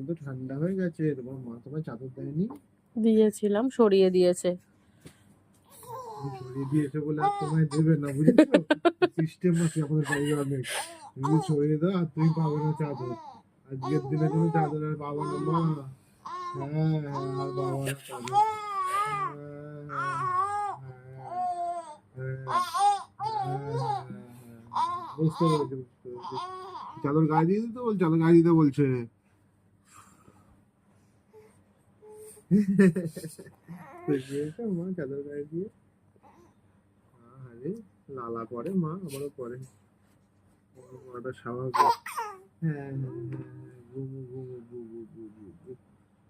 তো ঠান্ডা হয়ে গেছে। তোমার মা তোমার চাদর দেয়নি? দিয়েছিলাম, সরিয়ে দিয়েছে। সরিয়ে দিয়েছে বলে আর তোমায় দেবে না, বুঝেছো? সিস্টেম আছে আমাদের বাড়ির অনেক। তুমি সরিয়ে দাও আর তুমি পাবে না চাদর। আজকের দিনে কোনো চাদর আর পাবো না মা। হ্যাঁ হ্যাঁ, আর পাবো না চাদর। বুঝতে পেরেছি, বুঝতে পেরেছি। চাদর গায়ে দিয়ে দিতে বলছে, চাদর গায়ে দিতে বলছে। খুশি হয়েছে মা চাদর গায়ে দিয়ে? আরে লালা করে মা, আমারও করে। মাটা স্বাভাবিক। হ্যাঁ হ্যাঁ হ্যাঁ, ঘুমু ঘুমু ঘুমু ঘুমু।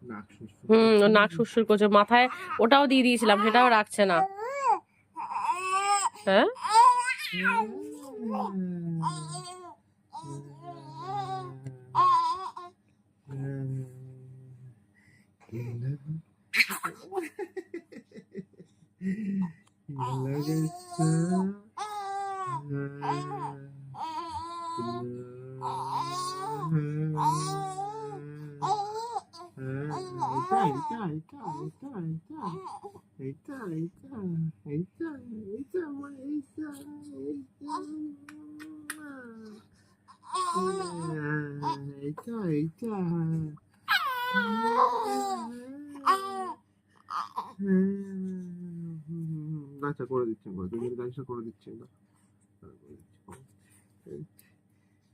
নাক শুষফুস করছে। নাক সুরসুর করছে, মাথায় ওটাও দিয়ে দিয়েছিলাম, সেটাও রাখছে না। হ্যাঁ, আচ্ছা করে দিচ্ছি, করে তুমি গাছটা করে দিচ্ছি না,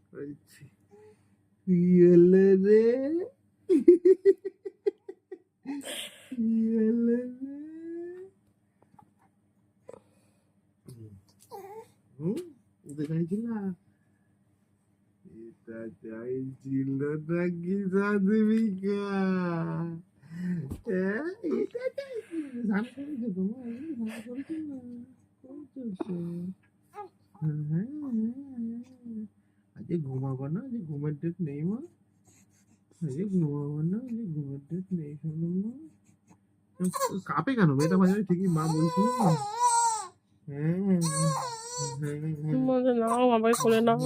করে দিচ্ছি। ইয়েলে রে, ইয়েলে রে। এটা চাইছিলা? এটা চাইছিল নাকি সাধবিকা? এটা চাইছিল? স্নান করেছো তোমার? স্নান করেছো না? করেছো তো। আজকে ঘুমাবো না? আজকে ঘুমের ডেট নেই মা? আজকে ঘুমাবো না? আজকে ঘুমের ডেট নেই শোনো মা? কাঁপে কেন মেয়েটা? মাঝে মাঝে ঠিকই মা বলছিল না? হ্যাঁ নাও আমাকে কোলে নাও।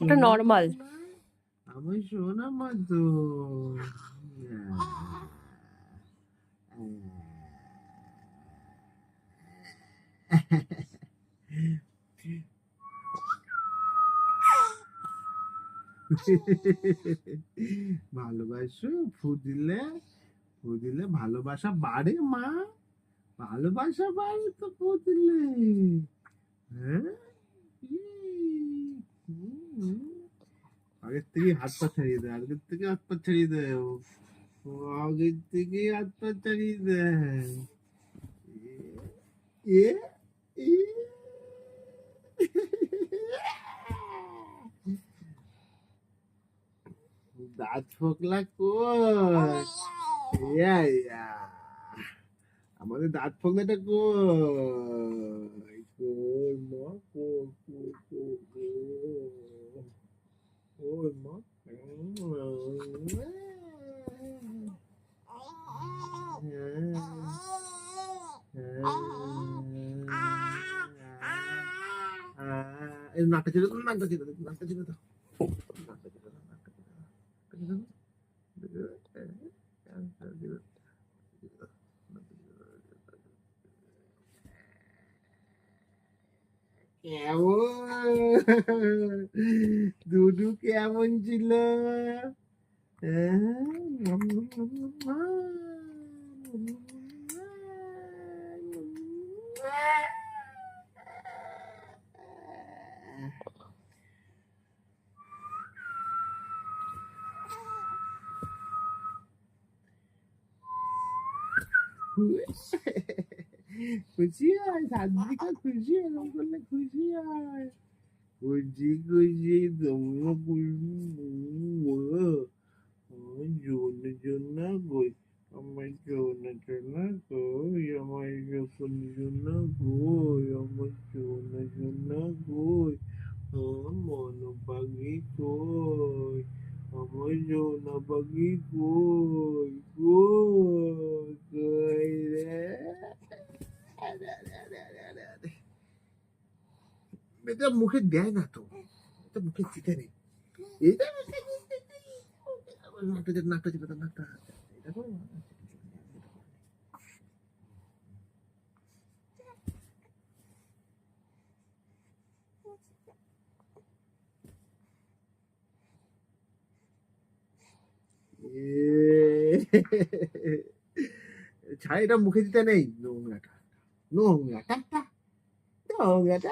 ওটা নর্মাল। আমি শোনা মা তো। ভালোবাসো? ফু দিলে, ফু দিলে ভালোবাসা বাড়ে মা। ভালোবাসা বাড়ে তো ফু দিলে। হ্যাঁ, আগের থেকে হাত পা ছাড়িয়ে দেয়, আগের থেকে হাত পা ছাড়িয়ে দেয় ও। ও আগের থেকে হাত পা ছাড়িয়ে দেয়। এ এ দাঁত ফোকলা কই? ইয়া ইয়া, আমাদের দাঁত ফোকলাটা কই? কই মা, কই কই কই কই? কই মা? এই নাকটা ছেড়ে দাও, নাকটা ছেড়ে দাও, নাকটা ছেড়ে দাও, নাকটা ছেড়ে দাও, নাকটা ছেড়ে দাও, নাকটা ছেড়ে দাও। কেমন দুদু কেমন ছিল? খুশি হয় সাদিকা, খুশি এরকম করলে খুশি হয়। খুশি খুশি তোমরা খুশি। আমার জন্য জন্য কই, আমার জন্য জন্য কই, আমার যখন জন্য কই, আমার জন্য জন্য কই, আমার মন পাখি কই, আমার জন্য পাখি কই, কই কই রে। এটা মুখে দেয় না তো, এটা মুখে চিতে নেই। এইটা নাকটা চিপে, নাকটা চিপে, নাকটা এটা করো। ছাইটা মুখে দিতে নেই, নোংরাটা নোংরাটা নোংরাটা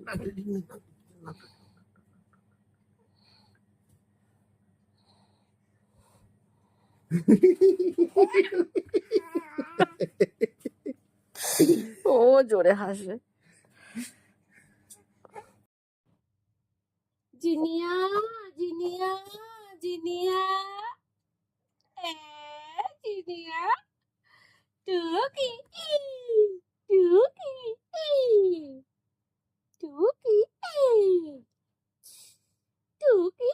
নাকটা চিপে, নাকটা। ও জোরে হাসবে। জিনিয়া জিনিয়া জিনিয়া জিনিয়া টুকি টুকি টুকি টুকি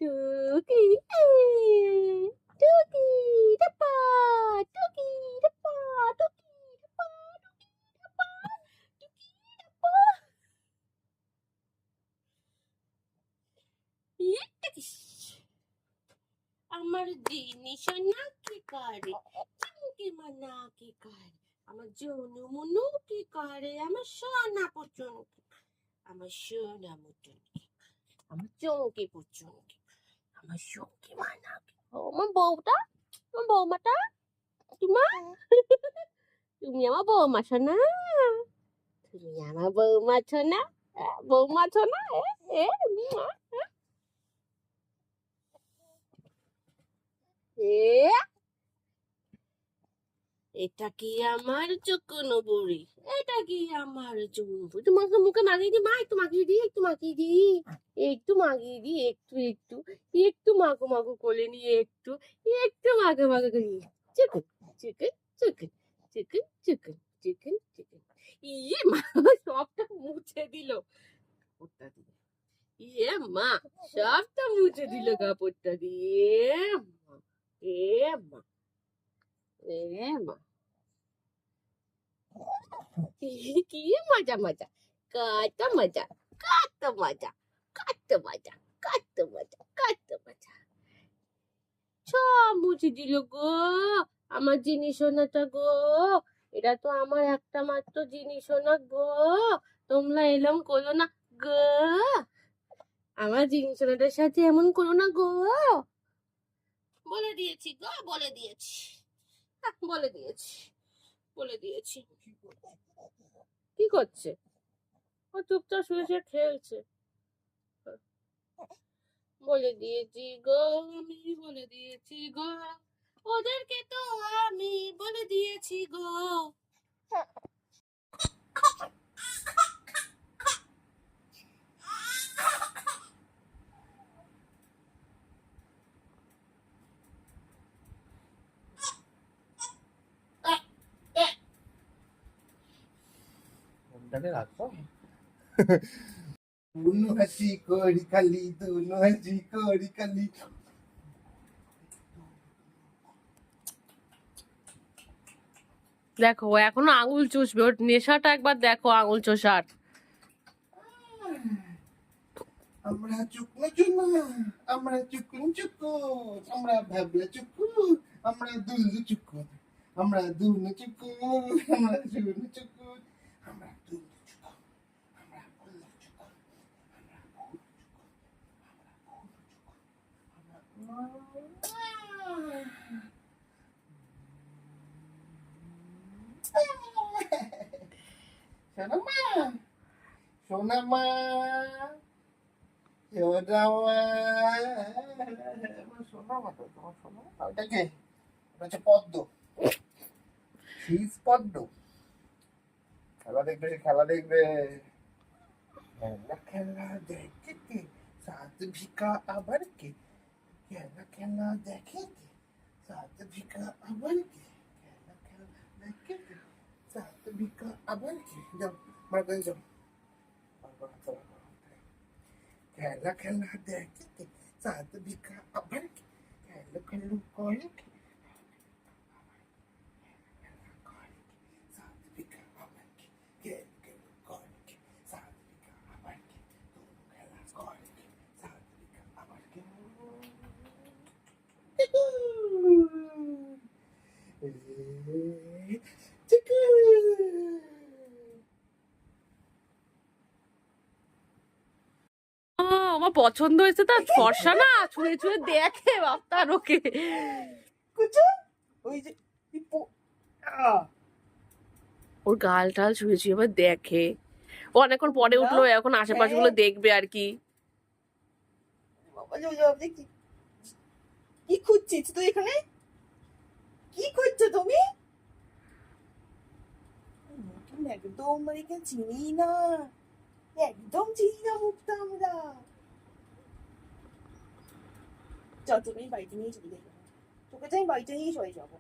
টুকি টুকি টাপা টুকি টাপা টুকি টাপা টুকি টাপা টুকি টাপা আমার জিনিস না কি করে, চুমকি মানা কি করে, আমার জনু মনু কি করে, আমার সোনা পচন কি, আমার সোনা মতন কি, আমার চমকি পচন কি, আমার সঙ্গী মানা কি। ও আমার বউটা, আমার বৌমাটা, তোমার তুমি আমার বৌমা সোনা, তুমি আমার বৌমা সোনা, বৌমা সোনা এ মা। এ এটা কি আমার চুকুনো বুড়ি, এটা কি আমার চুম্বু, তোমাকে মুখে মাখিয়ে দি মা, একটু মাখিয়ে দি, একটু মাখিয়ে দি, একটু মাখিয়ে দি, একটু একটু একটু মাখো মাখো কোলে নিয়ে একটু একটু মাখো মাখো করি, chicken chicken chicken chicken chicken chicken chicken. ইয়ে মা, সবটা মুছে দিল কাপড়টা দিয়ে, ইয়ে মা, সবটা মুছে দিল কাপড়টা দিয়ে, মা এ মা এ মা, কি মজা মজা, কত মজা কত মজা কত মজা কত মজা কত মজা। সব মুছে দিল গো আমার জিনিস সোনাটা গো, এটা তো আমার একটা মাত্র জিনিস সোনা গো, তোমরা এরম করো না গো, আমার জিনিস সোনাটার সাথে এমন করো না গো, বলে দিয়েছি গো, বলে দিয়েছি, বলে দিয়েছি বলে দিয়েছি। কি করছে ও? চুপচাপ শুয়ে শুয়ে খেলছে। বলে দিয়েছি গো, আমি বলে দিয়েছি গো, ওদেরকে তো আমি বলে দিয়েছি গো। ফোনটাকে রাখো। দুনু হাসি করি খালি, দুনু হাসি করি খালি। দেখো ও এখনো আঙুল চুষবে, ওর নেশাটা একবার দেখো, আঙুল চোষার। আমরা চুকনো চুকনো, আমরা চুকুন চুকুন, আমরা ভাবলা চুকুন, আমরা দুলু চুকুন, আমরা দুলু চুকুন, আমরা দুলু চুকুন, আমরা দুলু চুকুন, আমরা উল্লু চুকুন, আমরা উল্লু চুকুন, আমরা সোনা মা, সোনা মা, সোনা মা, সোনা মা তো, তোমার সোনা মা, ওটা কে? ওটা হচ্ছে পদ্ম, শীষ পদ্ম। খেলা দেখবে, খেলা দেখবে, খেলা খেলা দেখে কে, সাত ভিকা আবার কে, খেলা খেলা দেখে কে, সাত ভিকা আবার কে, খেলা খেলা দেখে কে, সাত ভিকা আবার কে। যাও মার কাছে যাও, খেলা খেলা দেখে কে, সাত ভিকা আবার কে, খেলা খেলা করে কে, আমার পছন্দ হয়েছে, তো ফর্সা না, ছুঁয়ে ছুঁয়ে দেখে বাপ্তার ওকে। কুচু ওই যে ওর গাল টাল ছুঁয়ে ছুঁয়ে এবার দেখে। ও অনেকক্ষণ পরে উঠলো, এখন আশেপাশে গুলো দেখবে আর কি। বাবা জবাব দে, কি খুঁজছিস তুই এখানে? কি খুঁজছো তুমি? একদম এখানে চিনি না, একদম চিনি না মুখটা আমরা। চল তুমি বাড়িতে নিয়ে চলে যাবো, তোকে তো আমি বাড়িতে নিয়ে চলে যাবো।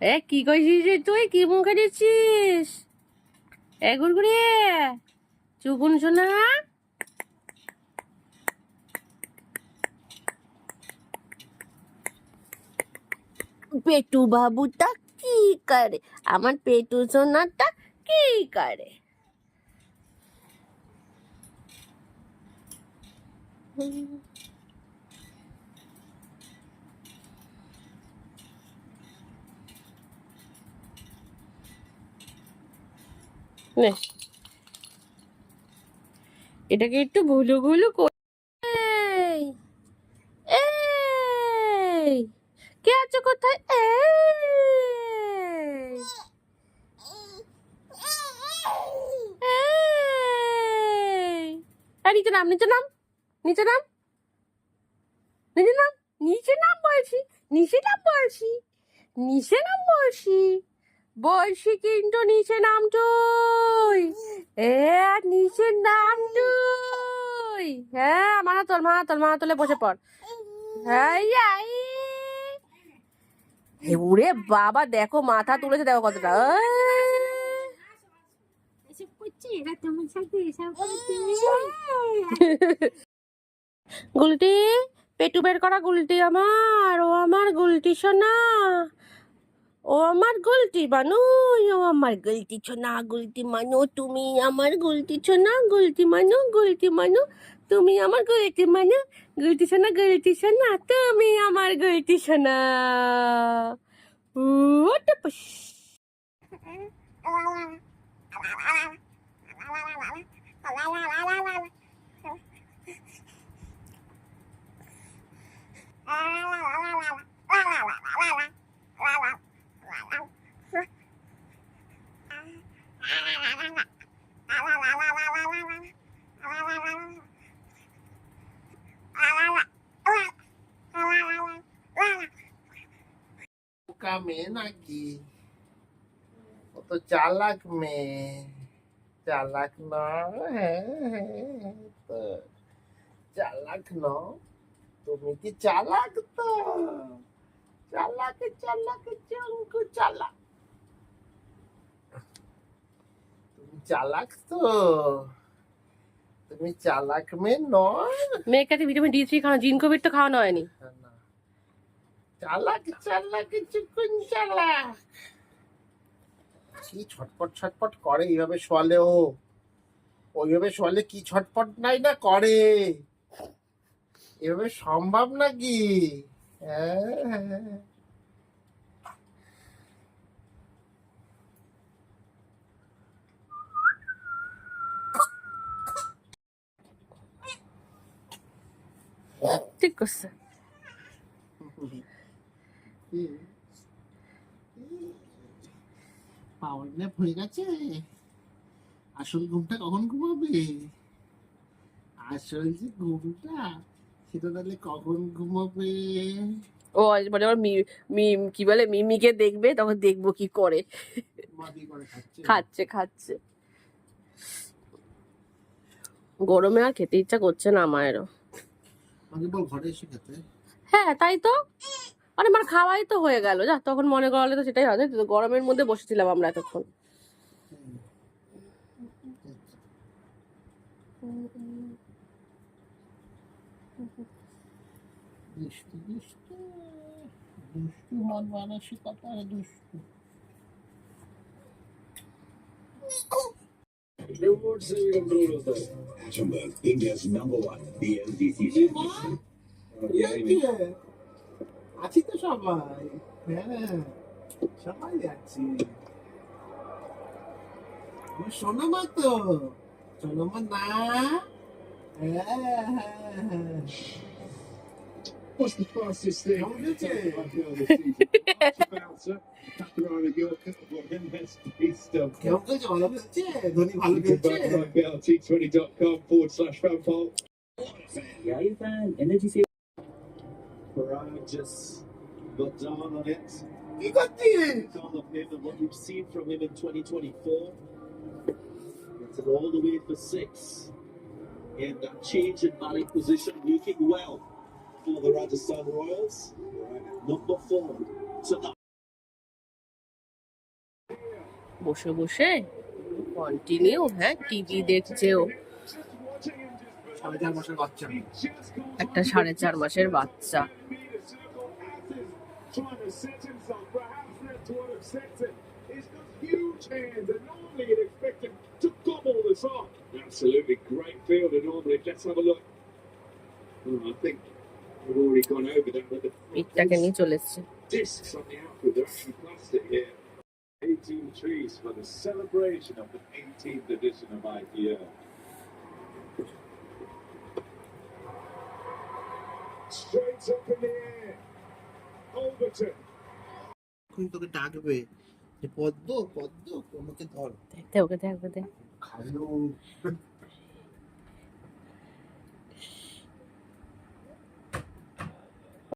এ কি করছিস রে তুই? কি মুখে দিচ্ছিস? এ গুড়গুড়ি, চুকুন শোনা, পেটু বাবুটা কি করে? আমার পেটু সোনাটা কি করে? নে, এটাকে একটু ঘুলু ঘুলু করে। এই, এই, কে আছো কোথায়? এই, এই, আর নিচে নাম, নিচে নাম, নিচে নাম, নিচে নাম, নিচে নাম বলছি, নিচে নাম বলছি, নিচে নাম বলছি, বলছি কিন্তু নিচে নাম তুই। এ নিচে নাম তুই। হ্যাঁ, মাথা তোল, মাথা তোল, মাথা তোলে বসে পড়। হ্যাঁ, উড়ে বাবা, দেখো মাথা তুলেছে, দেখো কতটা। গুলটি, পেটু বের করা গুলটি আমার, ও আমার গুলটি সোনা, ও আমার গুলটি বানু, ও আমার গুলটি সোনা, গুলটি মানু, তুমি আমার গুলটি সোনা, গুলটি মানু, গুলটি মানু, তুমি আমার গুলটি মানু, গুলটি সোনা, গুলটি সোনা, তুমি আমার গুলটি সোনা। টুপুস। বোকা মেয়ে নাকি? ও তো চালাক মেয়ে। চালাক না? হ্যাঁ হ্যাঁ, তো চালাক ন? তুমি কি চালাক তো? চালাক চালাক চঙ্কু চালাক। তুমি চালাক তো? তুমি চালাক মেয়ে নয়? মেয়েকে ভিটামিন D3 খাওয়ানো, জিনকোভিড তো খাওয়ানো হয়নি। না, চালাক চালাক চিকুন চালাক। কি ছটপট ছটপট করে এইভাবে শোয়ালে? ও ওইভাবে শোয়ালে কি ছটপট নাই না করে? এভাবে সম্ভব নাকি? হ্যাঁ। ঠিক করছে। পাওয়ার ন্যাপ হয়ে গেছে। আসল ঘুমটা কখন ঘুমাবে? আসল যে ঘুমটা, সেটা তাহলে কখন ঘুমাবে? ও মানে আমার কি বলে, মিমিকে দেখবে, তখন দেখবো কি করে। মাদি করে খাচ্ছে। খাচ্ছে খাচ্ছে। গরমে আর খেতে ইচ্ছা করছে না আমারও। মাকে বল ঘরে এসে খেতে। হ্যাঁ তাই তো, মানে আমার খাওয়াই তো হয়ে গেল, যা তখন মনে করালে তো সেটাই হবে। তো গরমের মধ্যে বসেছিলাম আমরা এতক্ষণ। দুষ্টু দুষ্টু দুষ্টু মন মানসিকতা দুষ্টু। Ashenberg, India's #1 BLDC station. আছি তো সবাই, হ্যাঁ সবাই আছি। আমার সোনামা তো, সোনামা না, হ্যাঁ। What's the fastest thing? কেমন হয়েছে? Takarana Yorker, Mohammed Easton. কেমন খেলছে? ভালো খেলছে? ধোনি ভালো খেলছে? T20.com/fan poll. Yeah, you can. Energy save. Courageous, but down on it. কি করছিস? All of him and what we've seen from him in 2024. It's all the way for 6. In that change in batting position, working well for the Rajasthan Royals. Number 4 to the বসে বসে continue, হ্যাঁ TV দেখছেও। 4.5 মাসের বাচ্চা। একটা 4.5 মাসের বাচ্চা। Trying to set himself, perhaps that's what upsets him. He's got huge hands, and normally you'd expect him to gobble this off. Absolutely great fielder normally. Let's have a look. I think we've already gone over that, but the পিঠটাকে নিয়ে চলে এসছে। discs on the outfield are actually plastic here. 18 trees for the celebration of the 18th edition of IPL. Straight up in the air. Overton. এখন তোকে ডাকবে যে পদ্ম, পদ্ম, আমাকে ধর। দেখতে ওকে দেখ, ওকে দেখ। খালো